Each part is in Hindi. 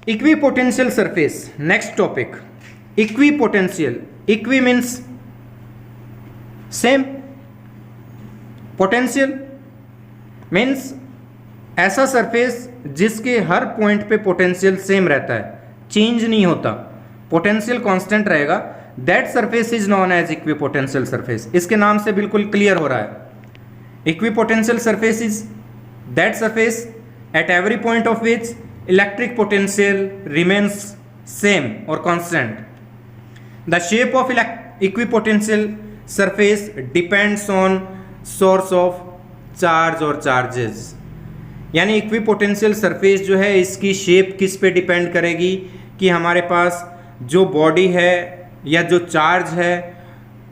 Equipotential surface, next topic. Equipotential, equi means same, potential means ऐसा सरफेस जिसके हर पॉइंट पे पोटेंशियल सेम रहता है, चेंज नहीं होता, पोटेंशियल कांस्टेंट रहेगा। That surface is known as equipotential surface. इसके नाम से बिल्कुल क्लियर हो रहा है। Equipotential surface is that surface at every point of which electric potential remains same और constant. The shape of equipotential surface depends on source of charge और चार्जेस। यानी इक्विपोटेंशियल सरफेस जो है इसकी शेप किस पे डिपेंड करेगी कि हमारे पास जो बॉडी है या जो चार्ज है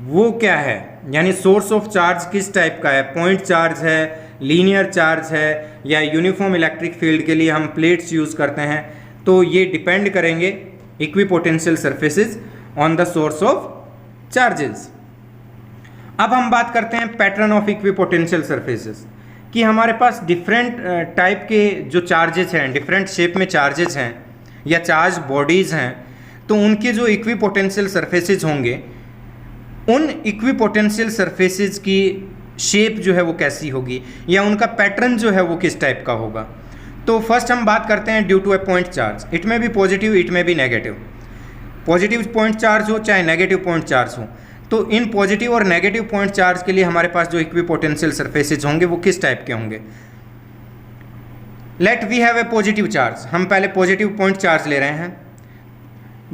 वो क्या है, यानी सोर्स ऑफ चार्ज किस टाइप का है, पॉइंट चार्ज है, लीनियर चार्ज है, या यूनिफॉर्म इलेक्ट्रिक फील्ड के लिए हम प्लेट्स यूज़ करते हैं। तो ये डिपेंड करेंगे equipotential surfaces on the source of charges. अब हम बात करते हैं पैटर्न ऑफ इक्विपोटेंशियल सरफेसेस, कि हमारे पास डिफरेंट टाइप के जो चार्जेस हैं, डिफरेंट शेप में चार्जेस हैं या चार्ज बॉडीज़ हैं, तो उनके जो इक्विपोटेंशियल सरफेसेस होंगे उन इक्विपोटेंशियल सरफेसेस की शेप जो है वो कैसी होगी या उनका पैटर्न जो है वो किस टाइप का होगा। तो फर्स्ट हम बात करते हैं due to a point charge. It में भी पॉजिटिव, इट में भी नेगेटिव। पॉजिटिव पॉइंट चार्ज हो चाहे नेगेटिव पॉइंट चार्ज हो, तो इन पॉजिटिव और नेगेटिव पॉइंट चार्ज के लिए हमारे पास जो इक्विपोटेंशियल सरफेसेस होंगे वो किस टाइप के होंगे। Let we have a positive charge. हम पहले पॉजिटिव पॉइंट चार्ज ले रहे हैं।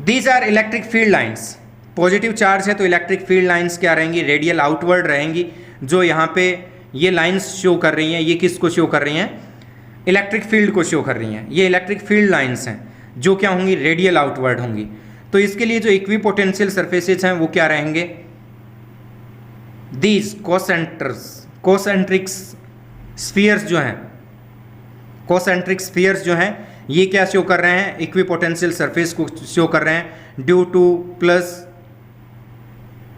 These are electric field lines. Positive charge है तो इलेक्ट्रिक फील्ड लाइन्स क्या रहेंगी, रेडियल आउटवर्ड रहेंगी। जो यहाँ पे ये लाइन्स शो कर रही हैं, ये किसको शो कर रही हैं, इलेक्ट्रिक फील्ड को शो कर रही हैं। ये इलेक्ट्रिक फील्ड लाइन्स हैं जो क्या होंगी, रेडियल आउटवर्ड होंगी। तो इसके लिए जो इक्विपोटेंशियल सरफेसेस हैं वो क्या रहेंगे, दीज कोसेंट्रिक स्फीयर्स जो हैं, कोसेंट्रिक स्फीयर्स जो हैं ये क्या शो कर रहे हैं, इक्विपोटेंशियल सरफेस को शो कर रहे हैं due two plus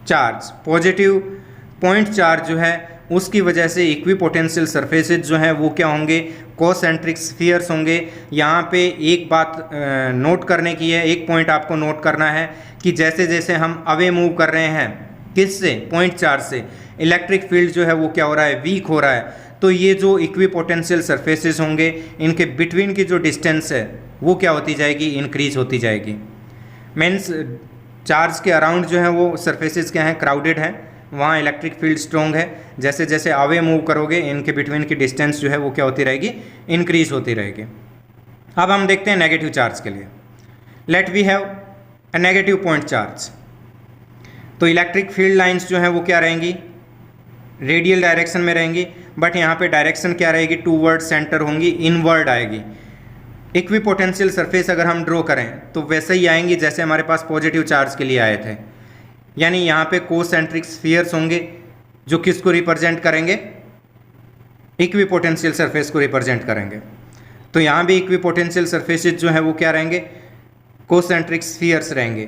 charge. Positive point charge जो है उसकी वजह से इक्विपोटेंशियल सरफेसेस जो हैं वो क्या होंगे, कोसेंट्रिक स्फीयर्स होंगे। यहाँ पे एक बात नोट करने की है, एक पॉइंट आपको नोट करना है कि जैसे जैसे हम अवे मूव कर रहे हैं किससे, पॉइंट चार्ज से, इलेक्ट्रिक फील्ड जो है वो क्या हो रहा है, वीक हो रहा है। तो ये जो इक्विपोटेंशियल सरफेसेस होंगे इनके बिटवीन की जो डिस्टेंस है वो क्या होती जाएगी, इंक्रीज होती जाएगी। मीन्स चार्ज के अराउंड जो है वो सरफेसेस क्या हैं, क्राउडेड है, वहाँ इलेक्ट्रिक फील्ड स्ट्रॉन्ग है। जैसे जैसे अवे मूव करोगे इनके बिटवीन की डिस्टेंस जो है वो क्या होती रहेगी, इंक्रीज होती रहेगी। अब हम देखते हैं नेगेटिव चार्ज के लिए। Let we have a negative point charge. तो इलेक्ट्रिक फील्ड लाइंस जो हैं वो क्या रहेंगी, रेडियल डायरेक्शन में रहेंगी, बट यहाँ पे डायरेक्शन क्या रहेगी, टूवर्ड सेंटर होंगी, इनवर्ड आएगी। इक्विपोटेंशियल सरफेस अगर हम ड्रॉ करें तो वैसे ही आएंगी जैसे हमारे पास पॉजिटिव चार्ज के लिए आए थे। यानी यहाँ पे कोसेंट्रिक स्फीयर्स होंगे जो किसको रिप्रेजेंट करेंगे, इक्विपोटेंशियल सरफेस को रिप्रेजेंट करेंगे। तो यहाँ भी इक्विपोटेंशियल सरफेसेस जो है वो क्या रहेंगे, कोसेंट्रिक स्फीयर्स रहेंगे।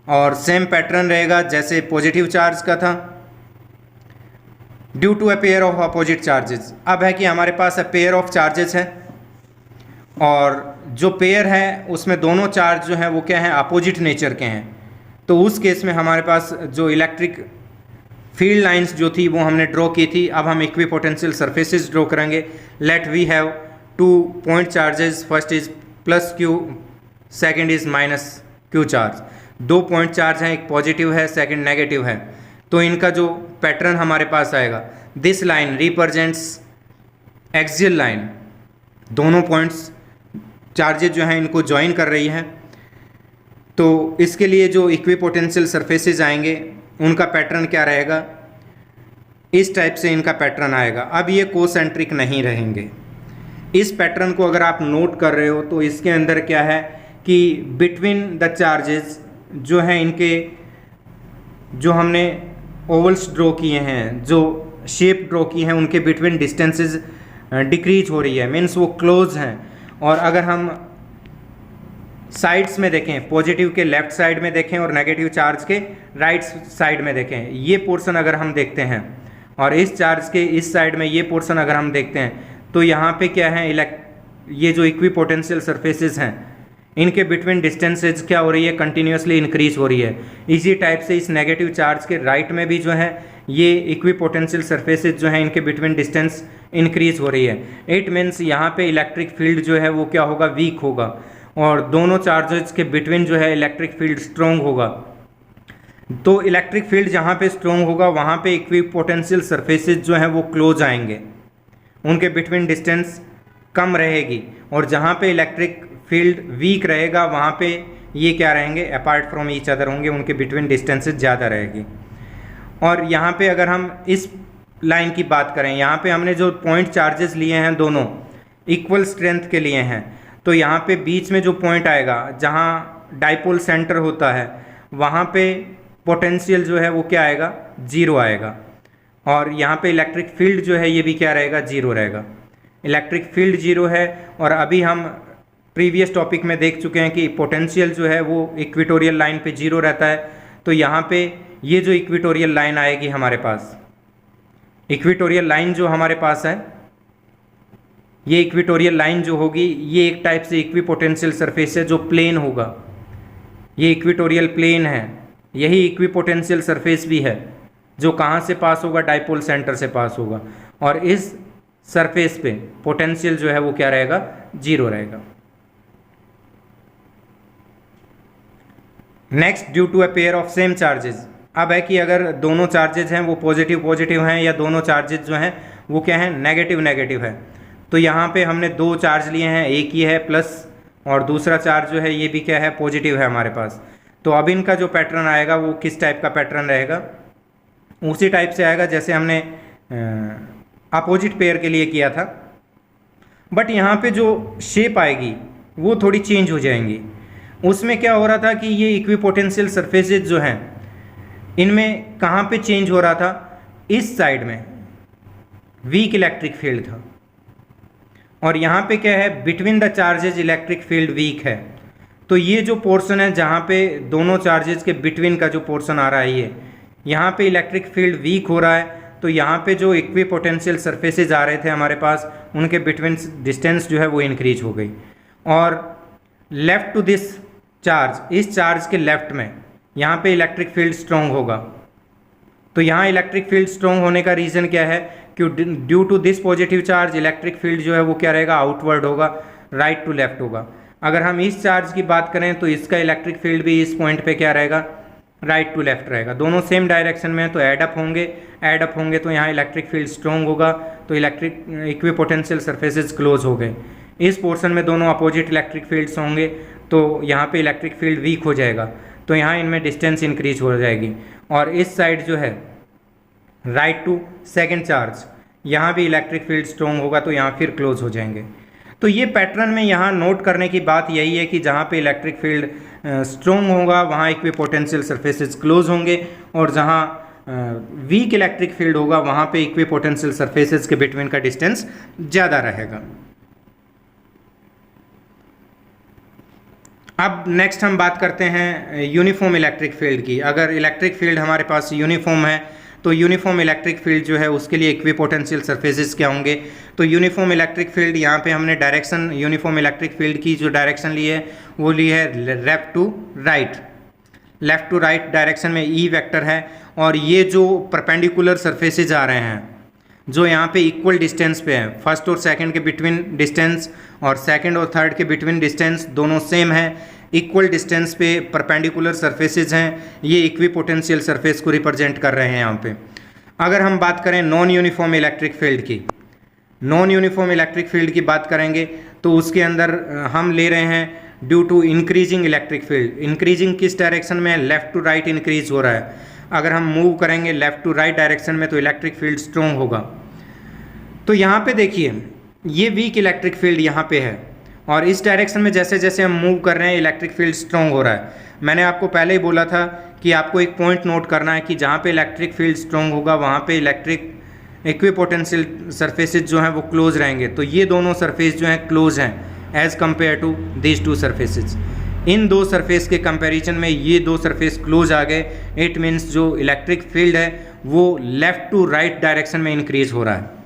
और सेम पैटर्न रहेगा जैसे पॉजिटिव चार्ज का था, due to a pair of opposite charges. अब है कि हमारे पास अ पेयर ऑफ चार्जेस है और जो पेयर है उसमें दोनों चार्ज जो हैं वो क्या हैं, अपोजिट नेचर के हैं। तो उस केस में हमारे पास जो इलेक्ट्रिक फील्ड लाइंस जो थी वो हमने ड्रॉ की थी। अब हम इक्विपोटेंशियल सरफेसेस ड्रॉ करेंगे। Let we have two point charges, first is plus q, second is minus q charge. दो पॉइंट चार्ज हैं, एक पॉजिटिव है, सेकंड नेगेटिव है। तो इनका जो पैटर्न हमारे पास आएगा, this line represents axial line. दोनों पॉइंट्स चार्जेस जो हैं इनको ज्वाइन कर रही हैं। तो इसके लिए जो इक्विपोटेंशियल सरफेसेस आएंगे उनका पैटर्न क्या रहेगा, इस टाइप से इनका पैटर्न आएगा। अब ये कोसेंट्रिक नहीं रहेंगे। इस पैटर्न को अगर आप नोट कर रहे हो तो इसके अंदर क्या है कि बिटवीन द चार्जेस जो हैं इनके, जो हमने ओवल्स ड्रॉ किए हैं, जो शेप ड्रॉ की हैं, उनके बिटवीन डिस्टेंसेस डिक्रीज हो रही है, मीन्स वो क्लोज हैं। और अगर हम साइड्स में देखें, पॉजिटिव के लेफ्ट साइड में देखें और नेगेटिव चार्ज के राइट साइड में देखें, ये पोर्शन अगर हम देखते हैं और इस चार्ज के इस साइड में ये पोर्शन अगर हम देखते हैं, तो यहाँ पे क्या है, ये जो इक्विपोटेंशियल सरफेसेस हैं इनके बिटवीन डिस्टेंसेज क्या हो रही है, कंटिन्यूसली इंक्रीज हो रही है। इसी टाइप से इस नेगेटिव चार्ज के राइट में भी जो है ये इक्विपोटेंशियल सरफेसेज जो है इनके बिटवीन डिस्टेंस इंक्रीज हो रही है। इट मीन्स यहाँ पे इलेक्ट्रिक फील्ड जो है वो क्या होगा, वीक होगा, और दोनों चार्जेस के बिटवीन जो है इलेक्ट्रिक फील्ड स्ट्रॉन्ग होगा। तो इलेक्ट्रिक फील्ड जहाँ पे स्ट्रॉन्ग होगा वहाँ पे इक्विपोटेंशियल सरफेसेज जो हैं वो क्लोज आएंगे, उनके बिटवीन डिस्टेंस कम रहेगी, और जहाँ पे इलेक्ट्रिक फील्ड वीक रहेगा वहाँ पे ये क्या रहेंगे, अपार्ट फ्रॉम ईच अदर होंगे, उनके बिटवीन डिस्टेंसेज ज़्यादा रहेगी। और यहाँ पे अगर हम इस लाइन की बात करें, यहाँ पे हमने जो पॉइंट चार्जेस लिए हैं दोनों इक्वल स्ट्रेंथ के लिए हैं, तो यहाँ पे बीच में जो पॉइंट आएगा जहाँ डाइपोल सेंटर होता है वहाँ पे पोटेंशियल जो है वो क्या आएगा, जीरो आएगा, और यहाँ पे इलेक्ट्रिक फील्ड जो है ये भी क्या रहेगा, जीरो रहेगा। इलेक्ट्रिक फील्ड जीरो है, और अभी हम प्रीवियस टॉपिक में देख चुके हैं कि पोटेंशियल जो है वो इक्वेटोरियल लाइन पे जीरो रहता है। तो यहाँ पे ये जो इक्वेटोरियल लाइन आएगी हमारे पास, इक्वेटोरियल लाइन जो हमारे पास है, ये इक्वेटोरियल लाइन जो होगी ये एक टाइप से इक्विपोटेंशियल सरफेस है जो प्लेन होगा, ये इक्वेटोरियल प्लेन है, यही इक्विपोटेंशियल सरफेस भी है जो कहाँ से पास होगा, डाइपोल सेंटर से पास होगा, और इस सरफेस पे पोटेंशियल जो है वो क्या रहेगा, जीरो रहेगा। Next, due to a pair of same charges. अब है कि अगर दोनों चार्जेज हैं वो पॉजिटिव पॉजिटिव हैं, या दोनों चार्जेज जो हैं वो क्या हैं, नेगेटिव नेगेटिव है। तो यहाँ पे हमने दो चार्ज लिए हैं, एक ही है प्लस और दूसरा चार्ज जो है ये भी क्या है, पॉजिटिव है हमारे पास। तो अब इनका जो पैटर्न आएगा वो किस टाइप का पैटर्न रहेगा, उसी टाइप से आएगा जैसे हमने अपोजिट पेयर के लिए किया था, बट यहाँ पे जो शेप आएगी वो थोड़ी चेंज हो जाएंगी। उसमें क्या हो रहा था कि ये इक्विपोटेंशियल सरफेसेज जो हैं इनमें कहाँ पे चेंज हो रहा था, इस साइड में वीक इलेक्ट्रिक फील्ड था, और यहाँ पे क्या है, between the charges electric field weak है। तो ये जो पोर्शन है जहाँ पे दोनों चार्जेस के बिटवीन का जो पोर्शन आ रहा है ये, यहाँ पे इलेक्ट्रिक फील्ड वीक हो रहा है। तो यहाँ पे जो इक्विपोटेंशियल सरफेसेज आ रहे थे हमारे पास उनके बिटवीन डिस्टेंस जो है वो इंक्रीज हो गई। और लेफ्ट टू दिस चार्ज, इस चार्ज के लेफ्ट में यहाँ पे इलेक्ट्रिक फील्ड स्ट्रॉन्ग होगा। तो यहाँ इलेक्ट्रिक फील्ड स्ट्रॉन्ग होने का रीज़न क्या है, कि due to this positive charge electric field जो है वो क्या रहेगा, आउटवर्ड होगा, राइट टू लेफ्ट होगा। अगर हम इस चार्ज की बात करें तो इसका इलेक्ट्रिक फील्ड भी इस पॉइंट पे क्या रहेगा, राइट टू लेफ्ट रहेगा। दोनों सेम डायरेक्शन में है तो ऐड अप होंगे तो यहाँ इलेक्ट्रिक फील्ड स्ट्रॉन्ग होगा, तो इलेक्ट्रिक इक्विपोटेंशियल सरफेसेज क्लोज हो गए। इस पोर्शन में दोनों अपोजिट इलेक्ट्रिक फील्ड्स होंगे तो यहाँ पे इलेक्ट्रिक फील्ड वीक हो जाएगा, तो यहाँ इनमें डिस्टेंस इंक्रीज हो जाएगी। और इस साइड जो है राइट टू सेकंड चार्ज, यहाँ भी इलेक्ट्रिक फील्ड स्ट्रॉन्ग होगा तो यहाँ फिर क्लोज हो जाएंगे। तो ये पैटर्न में यहाँ नोट करने की बात यही है कि जहाँ पे इलेक्ट्रिक फील्ड स्ट्रॉन्ग होगा वहाँ इक्विपोटेंशियल सरफेसेस क्लोज होंगे, और जहाँ वीक इलेक्ट्रिक फील्ड होगा वहाँ पे इक्विपोटेंशियल सरफेसेस के बिटवीन का डिस्टेंस ज़्यादा रहेगा। अब नेक्स्ट हम बात करते हैं यूनिफॉर्म इलेक्ट्रिक फील्ड की। अगर इलेक्ट्रिक फील्ड हमारे पास यूनिफॉर्म है तो यूनिफॉर्म इलेक्ट्रिक फील्ड जो है उसके लिए इक्विपोटेंशियल सरफेसेस क्या होंगे। तो यूनिफॉर्म इलेक्ट्रिक फील्ड, यहाँ पे हमने डायरेक्शन, यूनिफॉर्म इलेक्ट्रिक फील्ड की जो डायरेक्शन ली है वो ली है लेफ्ट टू राइट डायरेक्शन में ई वेक्टर है, और ये जो परपेंडिकुलर सरफेसेज आ रहे हैं जो यहाँ पे इक्वल डिस्टेंस पे है, फर्स्ट और सेकंड के बिटवीन डिस्टेंस और सेकंड और थर्ड के बिटवीन डिस्टेंस दोनों सेम है, इक्वल डिस्टेंस पे परपेंडिकुलर सरफेसेज हैं, ये इक्विपोटेंशियल सरफेस को रिप्रेजेंट कर रहे हैं यहाँ पे। अगर हम बात करें नॉन यूनिफॉर्म इलेक्ट्रिक फील्ड की, नॉन यूनिफॉर्म इलेक्ट्रिक फील्ड की बात करेंगे तो उसके अंदर हम ले रहे हैं due to increasing electric field. Increasing किस डायरेक्शन में, लेफ्ट टू राइट इंक्रीज हो रहा है। अगर हम मूव करेंगे लेफ्ट टू राइट डायरेक्शन में तो इलेक्ट्रिक फील्ड स्ट्रॉन्ग होगा। तो यहाँ पे देखिए ये वीक इलेक्ट्रिक फील्ड यहाँ पे है, और इस डायरेक्शन में जैसे जैसे हम मूव कर रहे हैं इलेक्ट्रिक फील्ड स्ट्रॉन्ग हो रहा है। मैंने आपको पहले ही बोला था कि आपको एक पॉइंट नोट करना है कि जहाँ पे इलेक्ट्रिक फील्ड स्ट्रॉन्ग होगा वहाँ पे इलेक्ट्रिक इक्विपोटेंशियल सरफेसेज जो हैं वो क्लोज रहेंगे। तो ये दोनों सरफेस जो हैं क्लोज हैं as compare to this two surfaces. इन दो सरफेस के कंपैरिजन में ये दो सरफेस क्लोज आ गए। इट मीन्स जो इलेक्ट्रिक फील्ड है वो लेफ़्ट टू राइट डायरेक्शन में इंक्रीज हो रहा है।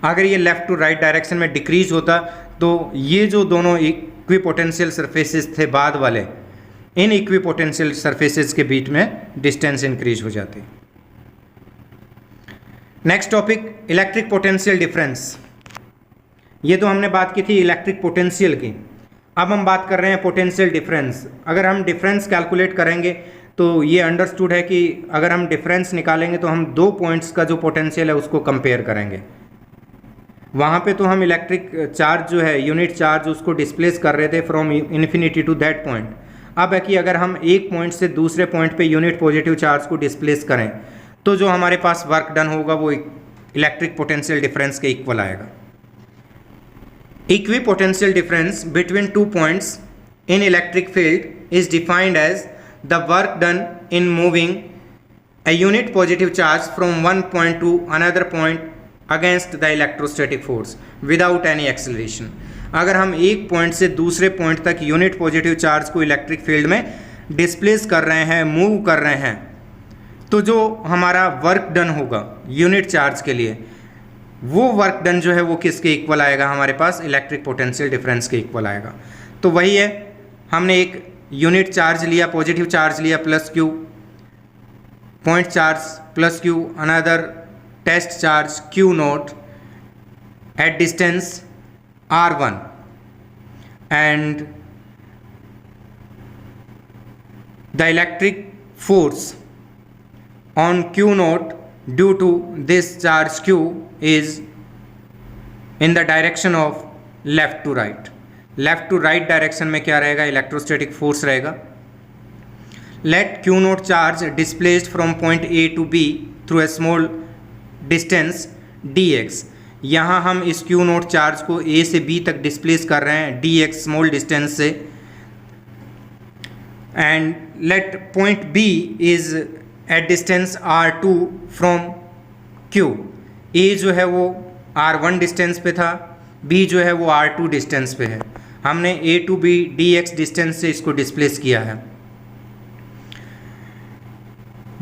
अगर ये लेफ़्ट टू राइट डायरेक्शन में डिक्रीज होता तो ये जो दोनों इक्विपोटेंशियल सरफेसेस थे बाद वाले, इन इक्विपोटेंशियल सरफेसेस के बीच में डिस्टेंस इंक्रीज हो जाती। Next topic electric potential difference. ये तो हमने बात की थी इलेक्ट्रिक पोटेंशियल की, अब हम बात कर रहे हैं पोटेंशियल डिफरेंस। अगर हम डिफरेंस कैलकुलेट करेंगे तो ये अंडरस्टूड है कि अगर हम डिफरेंस निकालेंगे तो हम दो पॉइंट्स का जो पोटेंशियल है उसको कंपेयर करेंगे। वहाँ पे तो हम इलेक्ट्रिक चार्ज जो है, यूनिट चार्ज, उसको डिस्प्लेस कर रहे थे from infinity to that point. अब है कि अगर हम एक पॉइंट से दूसरे पॉइंट पे यूनिट पॉजिटिव चार्ज को डिस्प्लेस करें तो जो हमारे पास वर्क डन होगा वो इलेक्ट्रिक पोटेंशियल डिफरेंस के इक्वल आएगा। Equipotential difference between 2 points in electric field is defined as the work done in moving a unit positive charge from one point to another point against the electrostatic force without any acceleration। अगर हम एक पॉइंट से दूसरे पॉइंट तक यूनिट पॉजिटिव चार्ज को इलेक्ट्रिक फील्ड में डिस्प्लेस कर रहे हैं, मूव कर रहे हैं, तो जो हमारा वर्क डन होगा यूनिट चार्ज के लिए, वो वर्क डन जो है वो किसके इक्वल आएगा, हमारे पास इलेक्ट्रिक पोटेंशियल डिफरेंस के इक्वल आएगा। तो वही है, हमने एक यूनिट चार्ज लिया, पॉजिटिव चार्ज लिया plus q, point charge plus q, another test charge q naught at distance r1 and the electric force on q naught due to this charge q is in the direction of left to right। Left to right direction में क्या रहेगा, इलेक्ट्रोस्टैटिक फोर्स रहेगा। Let q naught charge displaced from point A to B through a small distance dx। यहाँ हम इस क्यू नोट चार्ज को ए से बी तक डिस्प्लेस कर रहे हैं dx स्मॉल डिस्टेंस से, and let point B is at distance r2 from q। A जो है वो r1 डिस्टेंस पे था, b जो है वो r2 डिस्टेंस पे है। हमने a to b dx distance से इसको डिस्प्लेस किया है।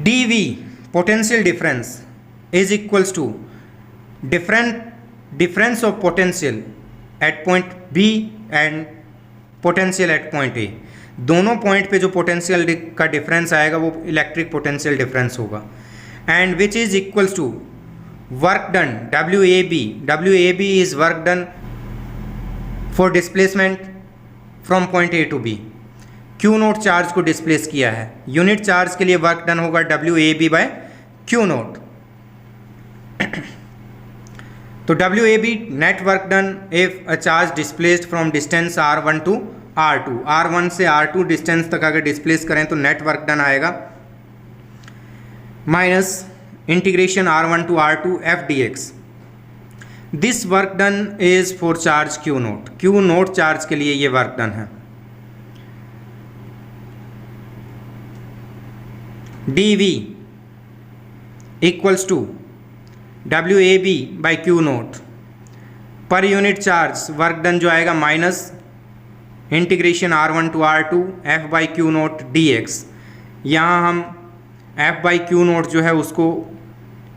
dv potential difference is equals to difference of potential at point B and potential at point A। दोनों पॉइंट पे जो पोटेंशियल का डिफरेंस आएगा वो इलेक्ट्रिक पोटेंशियल डिफरेंस होगा, and which is equals to work done WAB। WAB is work done for displacement from point A to B। Q naught charge को डिस्प्लेस किया है, यूनिट चार्ज के लिए वर्क डन होगा WAB बाय Q नोट। तो WAB net work done if a charge displaced from distance r1 to r2। r1 से r2 डिस्टेंस तक अगर डिस्प्लेस करें तो नेट वर्क डन आएगा minus integration r1 to r2 f dx। This work done is for charge Q naught. Q naught charge के लिए ये वर्क डन है। dV equals to WAB by Q naught. Per unit charge work done जो आएगा minus integration r1 to r2 f by Q naught dx। यहाँ हम f बाई Q नोट जो है उसको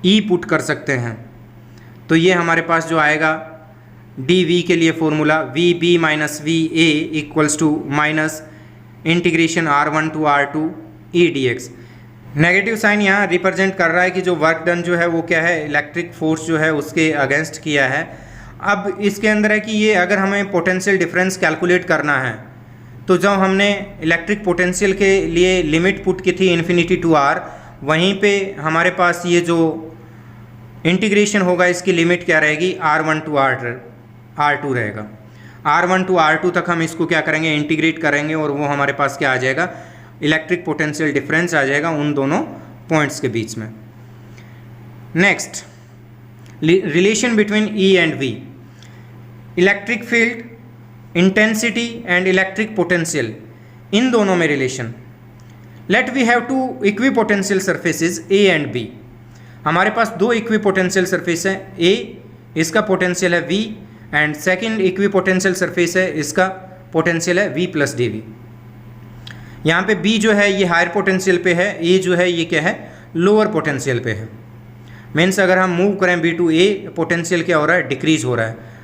E पुट कर सकते हैं, तो ये हमारे पास जो आएगा dV के लिए formula VB minus VA equals to minus integration r1 to r2 E dx। Negative sign यहाँ रिप्रेजेंट कर रहा है कि जो वर्क डन जो है वो क्या है, इलेक्ट्रिक फोर्स जो है उसके अगेंस्ट किया है। अब इसके अंदर है कि ये अगर हमें पोटेंशियल डिफरेंस कैलकुलेट करना है तो जब हमने इलेक्ट्रिक पोटेंशियल के लिए लिमिट पुट की थी इन्फिनिटी टू r, वहीं पे हमारे पास ये जो इंटीग्रेशन होगा इसकी लिमिट क्या रहेगी, r1 टू r2 रहेगा। r1 टू r2 तक हम इसको क्या करेंगे, इंटीग्रेट करेंगे, और वो हमारे पास क्या आ जाएगा, इलेक्ट्रिक पोटेंशियल डिफरेंस आ जाएगा उन दोनों पॉइंट्स के बीच में। Next, relation between E and V। Electric field, intensity and electric potential, इन दोनों में relation. Let we have two equipotential surfaces A and B। हमारे पास दो इक्विपोटेंशियल सरफेस है, A इसका पोटेंशियल है V, and second equipotential surface है, इसका पोटेंशियल है V प्लस dV। यहाँ पे B जो है ये हायर पोटेंशियल पे है, A जो है ये क्या है, लोअर पोटेंशियल पे है। मीन्स अगर हम मूव करें B टू A, पोटेंशियल क्या हो रहा है, डिक्रीज हो रहा है।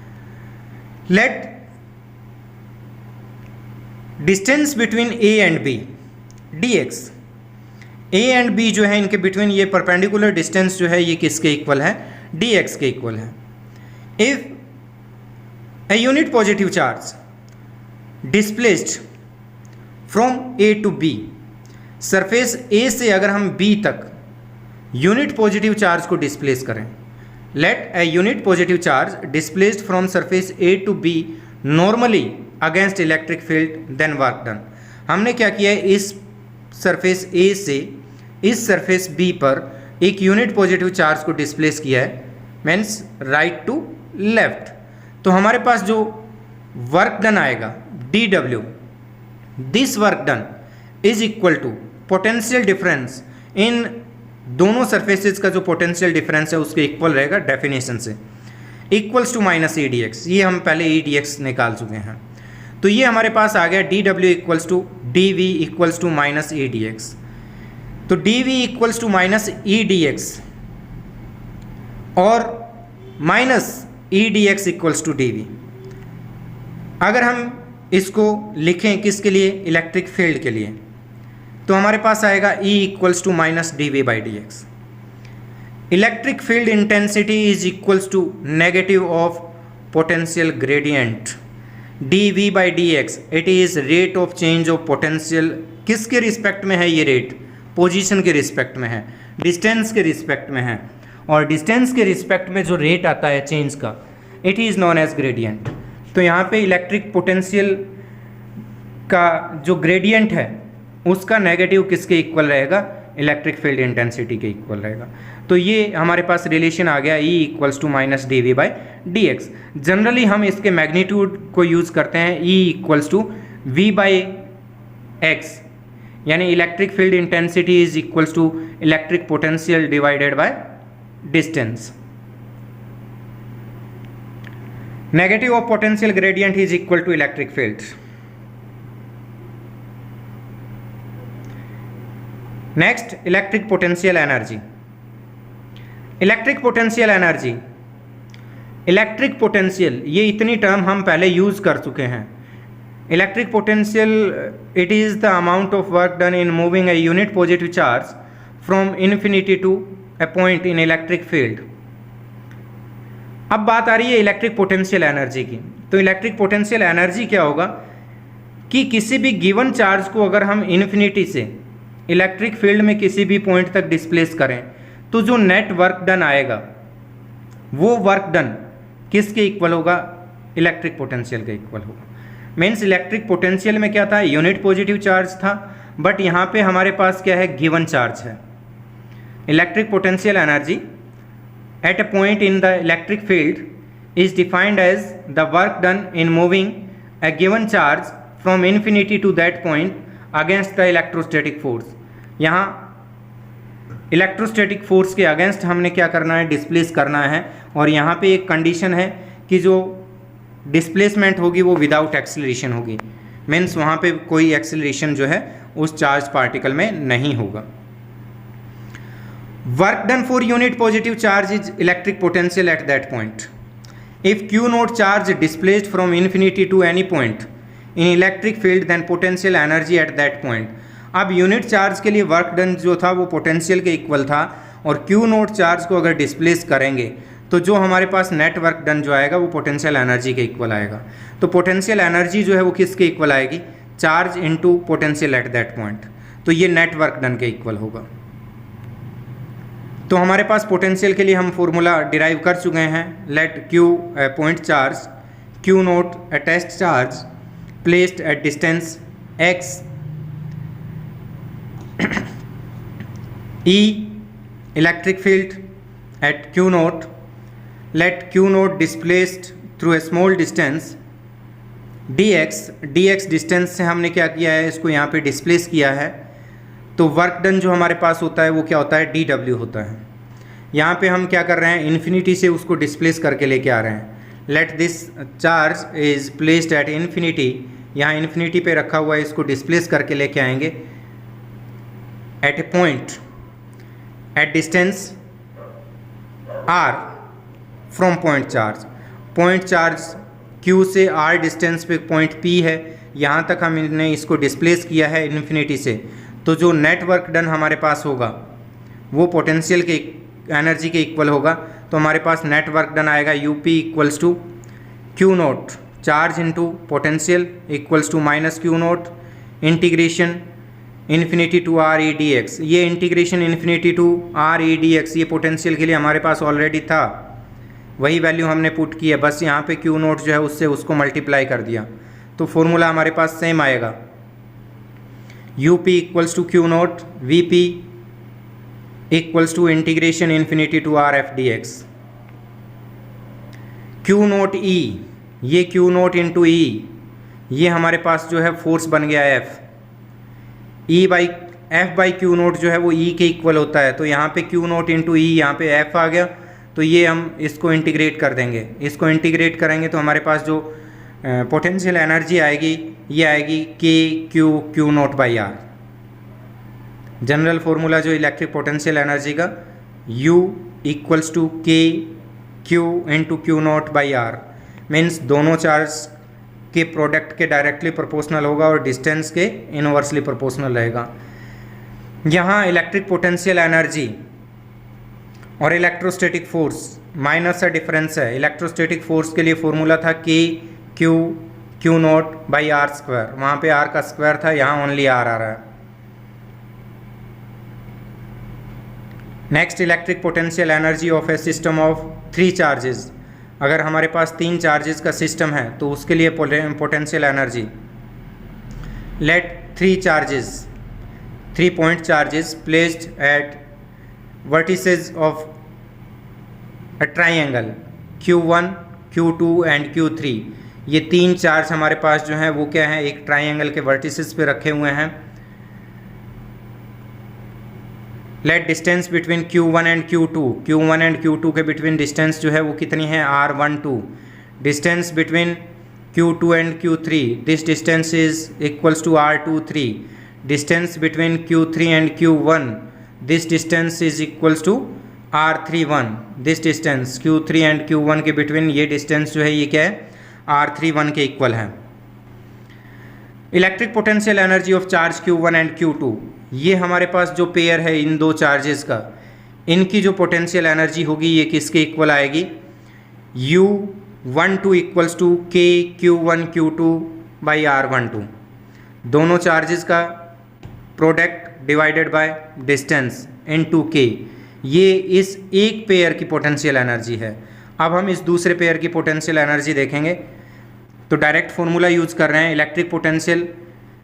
Let distance between A and B dx, A and B जो है इनके बिटवीन ये परपेंडिकुलर डिस्टेंस जो है ये किसके इक्वल है, dx के इक्वल है। If a unit positive charge displaced from A to B, surface A से अगर हम बी तक यूनिट पॉजिटिव चार्ज को डिस्प्लेस करें, let a unit positive charge displaced from surface A to B normally against electric field, then work done. हमने क्या किया है, इस सरफेस ए से इस सरफेस बी पर एक यूनिट पॉजिटिव चार्ज को डिस्प्लेस किया है, मीन्स राइट टू लेफ्ट। तो हमारे पास जो वर्क डन आएगा dw, this work done is equal to potential difference इन दोनों सरफेसेस का जो पोटेंशियल डिफरेंस है उसके इक्वल रहेगा डेफिनेशन से, equals to minus A D x. ये हम पहले ए डी एक्स निकाल चुके हैं, तो ये हमारे पास आ गया dw equals to dv equals to minus A D X. तो dv equals to minus E D X और minus E D X equals to dv। अगर हम इसको लिखें किसके लिए, इलेक्ट्रिक फील्ड के लिए, तो हमारे पास आएगा E equals to minus D we by D x. Electric field intensity is equals to negative of potential gradient d we by D x. It is rate of change of potential, किसके रिस्पेक्ट में है ये रेट, पोजीशन के रिस्पेक्ट में है, डिस्टेंस के रिस्पेक्ट में है, और डिस्टेंस के रिस्पेक्ट में जो रेट आता है चेंज का, it is known as gradient. तो यहाँ पे इलेक्ट्रिक पोटेंशियल का जो ग्रेडियंट है उसका नेगेटिव किसके इक्वल रहेगा, इलेक्ट्रिक फील्ड इंटेंसिटी के इक्वल रहेगा। तो ये हमारे पास रिलेशन आ गया E equals to minus D we by D X. Generally हम इसके मैग्नीट्यूड को यूज़ करते हैं E equals to V by X, यानी electric field intensity is equals to electric potential divided by distance. Negative of potential gradient is equal to electric field. Next, electric potential energy. Electric potential energy, electric potential, ये इतनी टर्म हम पहले यूज कर चुके हैं। Electric potential, it is the amount of work done in moving a unit positive charge from infinity to a point in electric field. अब बात आ रही है इलेक्ट्रिक पोटेंशियल एनर्जी की। तो इलेक्ट्रिक पोटेंशियल एनर्जी क्या होगा कि किसी भी गिवन चार्ज को अगर हम इन्फिनिटी से इलेक्ट्रिक फील्ड में किसी भी पॉइंट तक डिस्प्लेस करें तो जो नेट वर्क डन आएगा वो वर्क डन किसके इक्वल होगा, इलेक्ट्रिक पोटेंशियल के इक्वल होगा। मीन्स इलेक्ट्रिक पोटेंशियल में क्या था, यूनिट पॉजिटिव चार्ज था, बट यहाँ पे हमारे पास क्या है, गिवन चार्ज है। Electric potential energy at a point in the electric field is defined as the work done in moving a given charge from infinity to that point against the electrostatic force। यहाँ इलेक्ट्रोस्टैटिक फोर्स के अगेंस्ट हमने क्या करना है, डिस्प्लेस करना है, और यहाँ पे एक कंडीशन है कि जो डिस्प्लेसमेंट होगी वो विदाउट एक्सेलरेशन होगी। मीन्स वहाँ पे कोई एक्सेलरेशन जो है उस चार्ज पार्टिकल में नहीं होगा। Work done for unit positive charge is electric potential at that point. If Q naught charge displaced from infinity to any point in electric field, then potential energy at that point. अब यूनिट चार्ज के लिए वर्क डन जो था वो पोटेंशियल के इक्वल था, और Q नोट चार्ज को अगर डिस्प्लेस करेंगे तो जो हमारे पास नेट वर्क डन जो आएगा वो पोटेंशियल एनर्जी के इक्वल आएगा। तो पोटेंशियल एनर्जी जो है वो किसके इक्वल आएगी, charge into potential at that point. तो ये नेट वर्क डन के इक्वल होगा। तो हमारे पास पोटेंशियल के लिए हम फॉर्मूला डिराइव कर चुके हैं। Let Q point charge, Q naught a test charge placed at distance x, E electric field at Q naught, let Q naught displaced through a small distance dx distance से हमने क्या किया है, इसको यहाँ पे डिस्प्लेस किया है। तो वर्क डन जो हमारे पास होता है वो क्या होता है, dw होता है। यहाँ पे हम क्या कर रहे हैं, इन्फिनिटी से उसको डिस्प्लेस करके लेके आ रहे हैं। Let this charge is placed at infinity, यहाँ इन्फिनिटी पे रखा हुआ है, इसको डिस्प्लेस करके लेके आएंगे at a point at distance r from point charge Q से R डिस्टेंस पे पॉइंट P है, यहाँ तक हमने इसको डिस्प्लेस किया है इन्फिनिटी से, तो जो नेट वर्क डन हमारे पास होगा वो पोटेंशियल के एनर्जी के इक्वल होगा। तो हमारे पास नेट वर्क डन आएगा UP equals to Q naught charge into potential equals to minus Q naught integration infinity to R E D x. ये integration infinity to R E D x ये पोटेंशियल के लिए हमारे पास ऑलरेडी था, वही वैल्यू हमने पुट की है, बस यहाँ पे Q नोट जो है उससे उसको मल्टीप्लाई कर दिया, तो फॉर्मूला हमारे पास सेम आएगा। UP equals to Q naught VP equals to integration infinity to R F d x. Q naught E, ये Q नोट इंटू E, ये हमारे पास जो है फोर्स बन गया F। F by Q note जो है वो E के इक्वल होता है, तो यहाँ पे Q नोट इंटू E, यहाँ पे F आ गया, तो ये हम इसको इंटीग्रेट कर देंगे। इसको इंटीग्रेट करेंगे तो हमारे पास जो पोटेंशियल एनर्जी आएगी ये आएगी Q naught by R। General formula जो इलेक्ट्रिक पोटेंशियल एनर्जी का U equals to Q into Q naught by R, means दोनों चार्ज के प्रोडक्ट के डायरेक्टली प्रोपोर्शनल होगा और डिस्टेंस के इनवर्सली प्रोपोर्शनल रहेगा। यहाँ इलेक्ट्रिक पोटेंशियल एनर्जी और इलेक्ट्रोस्टैटिक फोर्स माइनस सा डिफरेंस है। इलेक्ट्रोस्टैटिक फोर्स के लिए फॉर्मूला था Q naught by R square, वहाँ पे R का स्क्वायर था, यहाँ ओनली R आ रहा है। Next electric potential energy of a system of 3 charges. अगर हमारे पास 3 चार्जेस का सिस्टम है तो उसके लिए potential energy, let 3 point charges placed at vertices of a triangle Q1, Q2 and Q3। ये 3 चार्ज हमारे पास जो हैं वो क्या है, एक ट्राइंगल के वर्टिसेस पे रखे हुए हैं। Late distance between Q1 and Q2 के बिटवीन डिस्टेंस जो है वो कितनी है, R12। Distance between Q2 and Q3, this distance is equals to R23। Distance between Q3 and Q1, this distance is equals to R31। This distance Q3 and Q1 के बिटवीन ये डिस्टेंस जो है ये क्या है, R31 के इक्वल है। Electric potential energy of charge Q1 and Q2, ये हमारे पास जो पेयर है इन 2 चार्जेस का, इनकी जो पोटेंशियल एनर्जी होगी ये किसके इक्वल आएगी, U12 equals to Q1 Q2 by R12। दोनों चार्जेस का product divided by distance into K, ये इस एक पेयर की पोटेंशियल एनर्जी है। अब हम इस दूसरे पेयर की पोटेंशियल एनर्जी देखेंगे, तो डायरेक्ट फॉर्मूला यूज़ कर रहे हैं, electric potential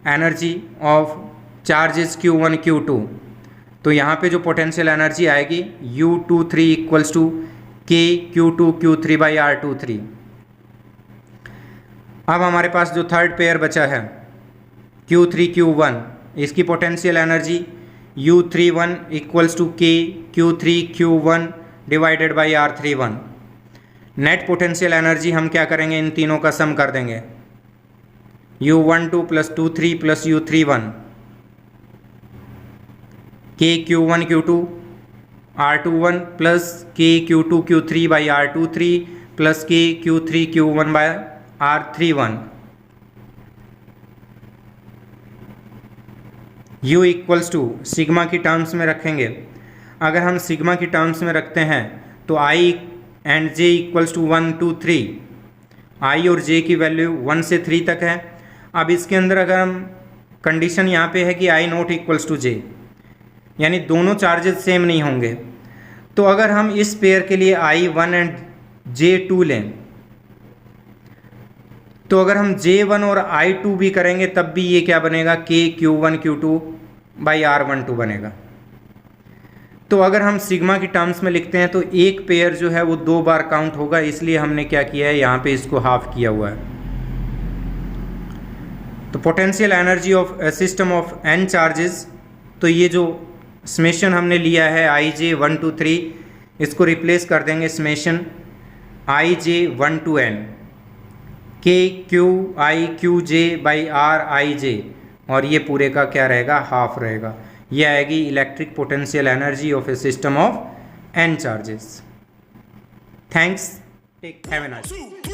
energy of charges Q1 Q2। तो यहाँ पे जो पोटेंशियल एनर्जी आएगी U23 equals to Q2 Q3 by R23। अब हमारे पास जो थर्ड पेयर बचा है Q3 Q1, इसकी potential energy U31 equals to Q3 Q1 divided by R31। Net potential energy हम क्या करेंगे, इन तीनों का सम कर देंगे, U12 plus 23 plus U31 Q1 Q2 R21 plus Q2 Q3 by R23 plus Q3 Q1 by R31। U equals to sigma की टर्म्स में रखेंगे। अगर हम सिग्मा की टर्म्स में रखते हैं तो I and J equals to 1 2 3, I और J की वैल्यू 1 से 3 तक है। अब इसके अंदर अगर हम कंडीशन यहाँ पे है कि I not equals to J, यानी दोनों चार्जेस सेम नहीं होंगे, तो अगर हम इस पेयर के लिए I1 एंड J2 लें, तो अगर हम J1 और I2 भी करेंगे तब भी ये क्या बनेगा, Q1 Q2 बाई R12 बनेगा। तो अगर हम सिग्मा की टर्म्स में लिखते हैं तो एक पेयर जो है वो 2 बार काउंट होगा, इसलिए हमने क्या किया है, यहाँ पे इसको हाफ किया हुआ है। तो potential energy of system of n charges, तो ये जो समेशन हमने लिया है IJ 1 to 3, इसको रिप्लेस कर देंगे summation IJ 1 to n KQIQJ by RIJ, और ये पूरे का क्या रहेगा, हाफ रहेगा। ये आएगी electric potential energy of a system of n charges. Thanks, take have a nice day.